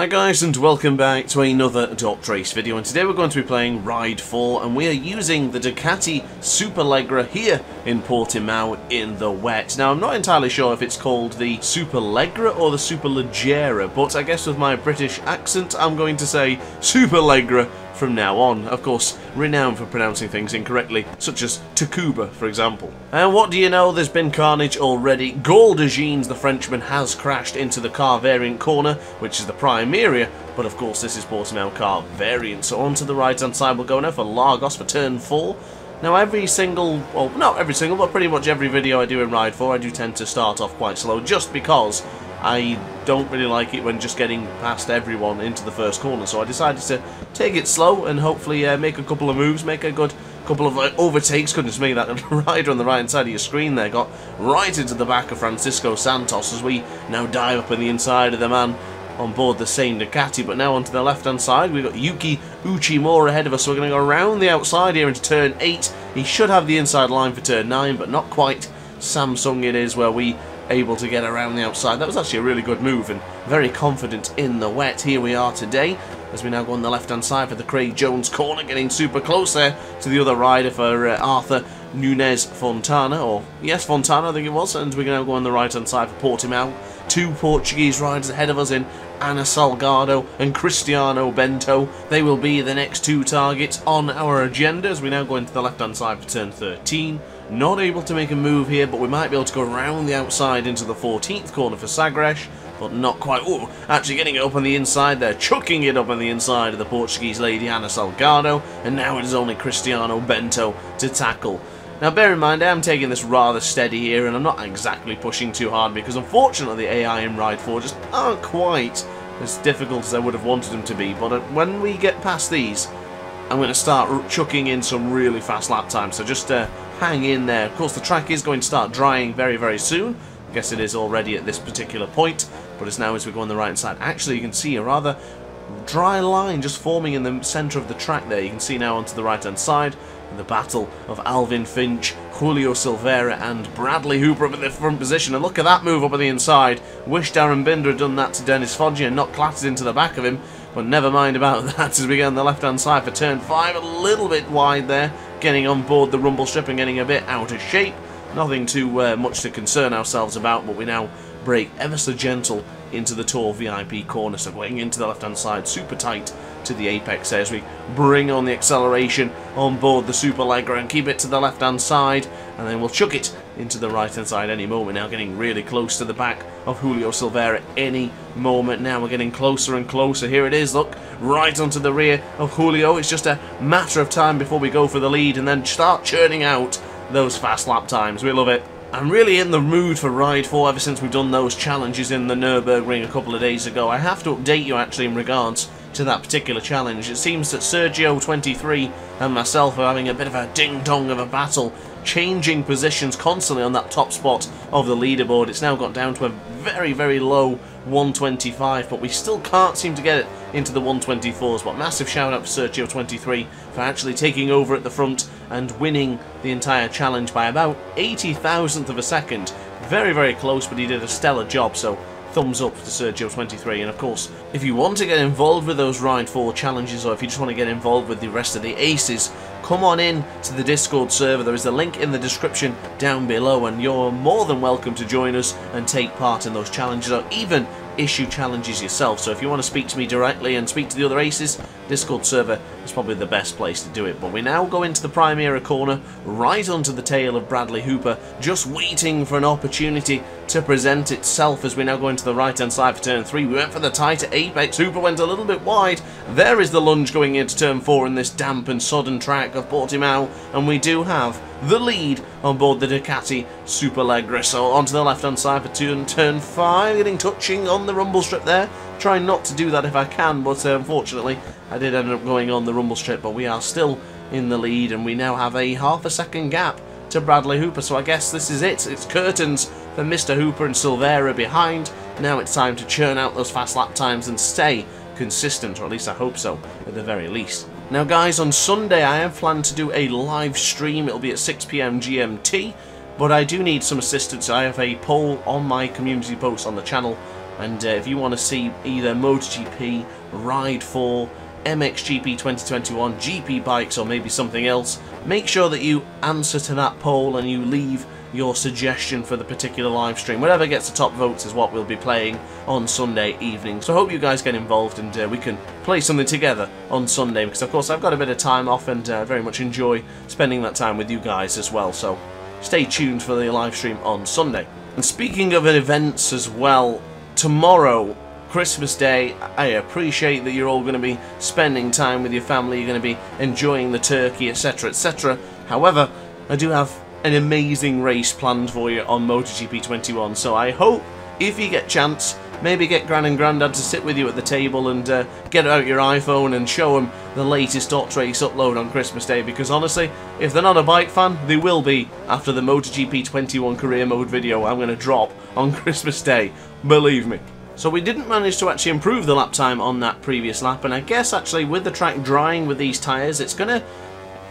Hi guys, and welcome back to another DrAce video, and today we're going to be playing Ride 4 and we are using the Ducati Superleggra here in Portimao in the wet. Now I'm not entirely sure if it's called the Superleggra or the Superleggera, but I guess with my British accent I'm going to say Superleggra from now on. Of course, renowned for pronouncing things incorrectly, such as Tacuba, for example. And what do you know, there's been carnage already. Gaulle the Frenchman, has crashed into the car variant corner, which is the prime area, but of course this is Portimao car variant. So onto the right hand side we'll go now for Lagos for turn 4. Now every single, well not every single, but pretty much every video I do in Ride 4 I do tend to start off quite slow, just because I don't really like it when just getting past everyone into the first corner, so I decided to take it slow and hopefully make a couple of moves, make a good couple of overtakes. Goodness me, that rider on the right hand side of your screen there got right into the back of Francisco Santos as we now dive up in the inside of the man on board the same Ducati. But now onto the left hand side we've got Yuki Uchimura ahead of us, so we're going to go around the outside here into turn 8. He should have the inside line for turn 9, but not quite. Samsung it is where we able to get around the outside. That was actually a really good move and very confident in the wet. Here we are today as we now go on the left hand side for the Craig Jones corner, getting super close there to the other rider for Arthur Nunes Fontana, or yes, Fontana I think it was, and we're going to go on the right hand side for Portimao. Two Portuguese riders ahead of us in Ana Salgado and Cristiano Bento. They will be the next two targets on our agenda as we now go into the left hand side for turn 13. Not able to make a move here, but we might be able to go around the outside into the 14th corner for Sagres, but not quite. Ooh, actually getting it up on the inside there, chucking it up on the inside of the Portuguese lady Ana Salgado, and now it is only Cristiano Bento to tackle. Now bear in mind I am taking this rather steady here and I'm not exactly pushing too hard because unfortunately the AI in Ride 4 just aren't quite as difficult as I would have wanted them to be, but when we get past these I'm going to start chucking in some really fast lap times, so just hang in there. Of course the track is going to start drying very soon. I guess it is already at this particular point, but it's now as we go on the right hand side. Actually you can see a rather dry line just forming in the centre of the track there. You can see now onto the right hand side the battle of Alvin Finch, Julio Silveira and Bradley Hooper up in the front position, and look at that move up on the inside. Wish Darren Binder had done that to Dennis Foggia and not clattered into the back of him, but never mind about that as we get on the left hand side for turn 5, a little bit wide there, getting on board the rumble strip and getting a bit out of shape. Nothing too much to concern ourselves about, but we now brake ever so gentle into the tall VIP corner, so going into the left hand side super tight to the apex there as we bring on the acceleration on board the Superleggra and keep it to the left hand side, and then we'll chuck it into the right hand side any moment. Now getting really close to the back of Julio Silveira any moment. Now we're getting closer and closer. Here it is, look, right onto the rear of Julio. It's just a matter of time before we go for the lead and then start churning out those fast lap times. We love it. I'm really in the mood for Ride 4 ever since we've done those challenges in the Nürburgring a couple of days ago. I have to update you actually in regards to that particular challenge. It seems that Sergio23 and myself are having a bit of a ding-dong of a battle, changing positions constantly on that top spot of the leaderboard. It's now got down to a very low 125, but we still can't seem to get it into the 124s. But massive shout out for Sergio23 for actually taking over at the front and winning the entire challenge by about 80,000th of a second. Very close, but he did a stellar job, so thumbs up to Sergio23. And of course, if you want to get involved with those Ride 4 challenges, or if you just want to get involved with the rest of the aces, come on in to the Discord server. There is a link in the description down below, and you're more than welcome to join us and take part in those challenges, or even issue challenges yourself. So if you want to speak to me directly and speak to the other aces, Discord server is probably the best place to do it. But we now go into the Primera corner, right onto the tail of Bradley Hooper, just waiting for an opportunity to present itself as we now go into the right hand side for turn 3. We went for the tighter apex. Hooper went a little bit wide. There is the lunge going into turn 4 in this damp and sodden track of Portimao, and we do have the lead on board the Ducati Superleggra. So onto the left hand side for turn 5, getting touching on the rumble strip there. Trying not to do that if I can, but unfortunately I did end up going on the rumble strip. But we are still in the lead, and we now have a half a second gap to Bradley Hooper. So I guess this is it. It's curtains for Mr. Hooper and Silveira behind. Now it's time to churn out those fast lap times and stay consistent, or at least I hope so, at the very least. Now guys, on Sunday I have planned to do a live stream. It'll be at 6 PM GMT, but I do need some assistance. I have a poll on my community post on the channel And if you want to see either MotoGP, Ride 4, MXGP 2021, GP bikes, or maybe something else, make sure that you answer to that poll and you leave your suggestion for the particular live stream. Whatever gets the top votes is what we'll be playing on Sunday evening. So I hope you guys get involved and we can play something together on Sunday, because of course I've got a bit of time off and very much enjoy spending that time with you guys as well. So stay tuned for the live stream on Sunday. And speaking of events as well, tomorrow, Christmas Day, I appreciate that you're all going to be spending time with your family, you're going to be enjoying the turkey, etc, etc. However, I do have an amazing race planned for you on MotoGP 21, so I hope, if you get a chance, maybe get Gran and Grandad to sit with you at the table and get out your iPhone and show them the latest DrAce upload on Christmas Day, because honestly, if they're not a bike fan, they will be after the MotoGP 21 career mode video I'm going to drop on Christmas Day, believe me. So we didn't manage to actually improve the lap time on that previous lap, and I guess actually with the track drying with these tyres, it's going to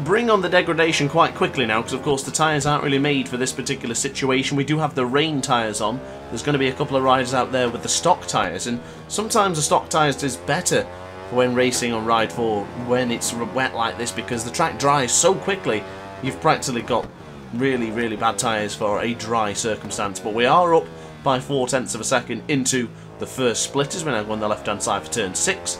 bring on the degradation quite quickly now, because of course the tyres aren't really made for this particular situation. We do have the rain tyres on. There's going to be a couple of riders out there with the stock tyres, and sometimes the stock tyres is better for when racing on Ride 4 when it's wet like this, because the track dries so quickly. You've practically got really, really bad tyres for a dry circumstance. But we are up by 0.4 of a second into the first split as we're now on the left hand side for turn 6.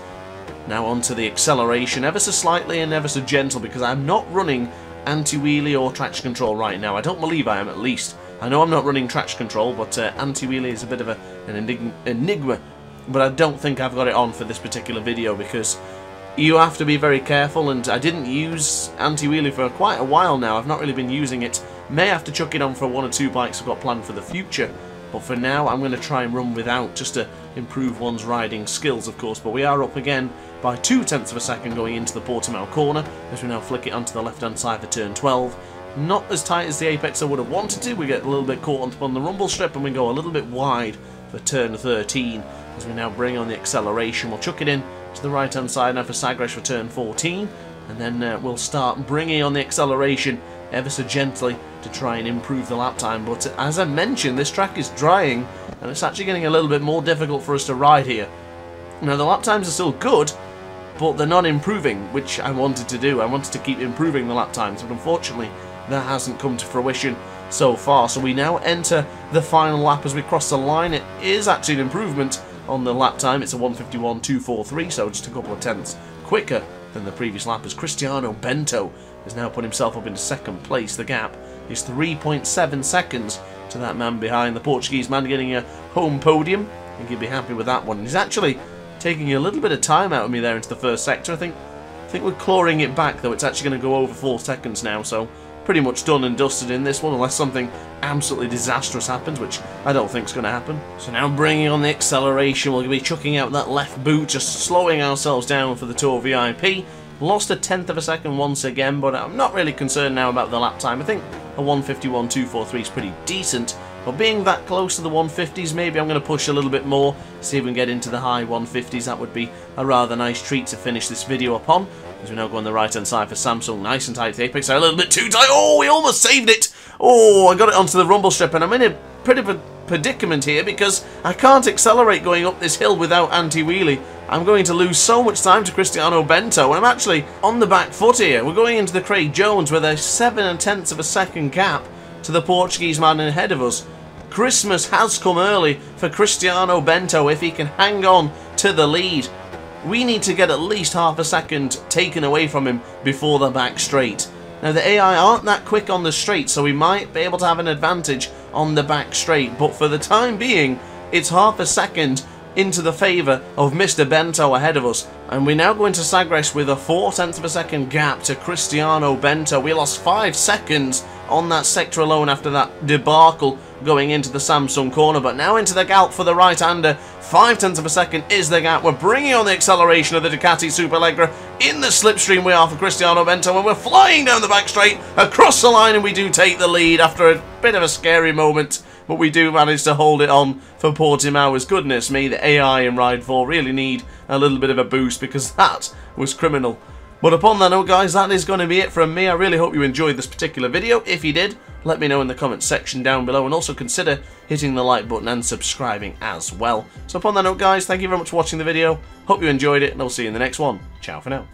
Now onto the acceleration, ever so slightly and ever so gentle, because I'm not running anti-wheelie or traction control right now. I don't believe I am, at least. I know I'm not running traction control, but anti-wheelie is a bit of an enigma. But I don't think I've got it on for this particular video, because you have to be very careful, and I didn't use anti-wheelie for quite a while now. I've not really been using it. May have to chuck it on for 1 or 2 bikes I've got planned for the future. But for now, I'm going to try and run without, just to improve one's riding skills, of course. But we are up again by 0.2 of a second going into the Portimao corner, as we now flick it onto the left-hand side for turn 12. Not as tight as the apex I would have wanted to. We get a little bit caught on the rumble strip, and we go a little bit wide for turn 13, as we now bring on the acceleration. We'll chuck it in to the right-hand side now for Sagres for turn 14, and then we'll start bringing on the acceleration ever so gently to try and improve the lap time. But as I mentioned, this track is drying, and it's actually getting a little bit more difficult for us to ride here. Now the lap times are still good, but they're not improving, which I wanted to do. I wanted to keep improving the lap times, but unfortunately that hasn't come to fruition so far. So we now enter the final lap as we cross the line. It is actually an improvement on the lap time. It's a 1:51.243, so just a couple of tenths quicker than the previous lap, as Cristiano Bento has now put himself up into second place. The gap is 3.7 seconds to that man behind. The Portuguese man getting a home podium. I think he'd be happy with that one. He's actually taking a little bit of time out of me there into the first sector. I think we're clawing it back, though. It's actually going to go over 4 seconds now, so pretty much done and dusted in this one, unless something absolutely disastrous happens, which I don't think is going to happen. So now bringing on the acceleration, we'll be chucking out that left boot, just slowing ourselves down for the Tour VIP. Lost a 1/10 of a second once again, but I'm not really concerned now about the lap time. I think a 1:51.243 is pretty decent, but being that close to the 150s, maybe I'm going to push a little bit more, see if we can get into the high 150s. That would be a rather nice treat to finish this video upon, as we now go on the right hand side for Samsung. Nice and tight to the apex, a little bit too tight. Oh, we almost saved it. Oh, I got it onto the rumble strip, and I'm in a pretty predicament here, because I can't accelerate going up this hill without anti-wheelie. I'm going to lose so much time to Cristiano Bento, and I'm actually on the back foot here. We're going into the Craig Jones with a 7/10 of a second gap to the Portuguese man ahead of us. Christmas has come early for Cristiano Bento if he can hang on to the lead. We need to get at least half a second taken away from him before the back straight. Now the AI aren't that quick on the straight, so we might be able to have an advantage on the back straight, but for the time being, it's half a second into the favour of Mr. Bento ahead of us. And we now go into Sagres with a 0.4 of a second gap to Cristiano Bento. We lost 5 seconds on that sector alone after that debacle going into the Samsung corner, but now into the gap for the right-hander. 0.5 of a second is the gap. We're bringing on the acceleration of the Ducati Superleggra. In the slipstream we are for Cristiano Bento, and we're flying down the back straight across the line, and we do take the lead after a bit of a scary moment. But we do manage to hold it on for Portimao. As goodness me, the AI in Ride 4 really need a little bit of a boost, because that was criminal. But upon that note, guys, that is going to be it from me. I really hope you enjoyed this particular video. If you did, let me know in the comments section down below, and also consider hitting the like button and subscribing as well. So upon that note, guys, thank you very much for watching the video. Hope you enjoyed it, and I'll see you in the next one. Ciao for now.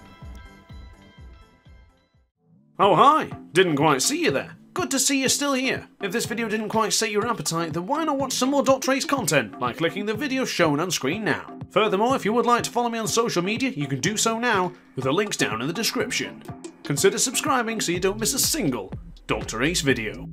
Oh hi, didn't quite see you there. Good to see you're still here. If this video didn't quite set your appetite, then why not watch some more DrAce content by clicking the video shown on screen now. Furthermore, if you would like to follow me on social media, you can do so now, with the links down in the description. Consider subscribing so you don't miss a single DrAce video.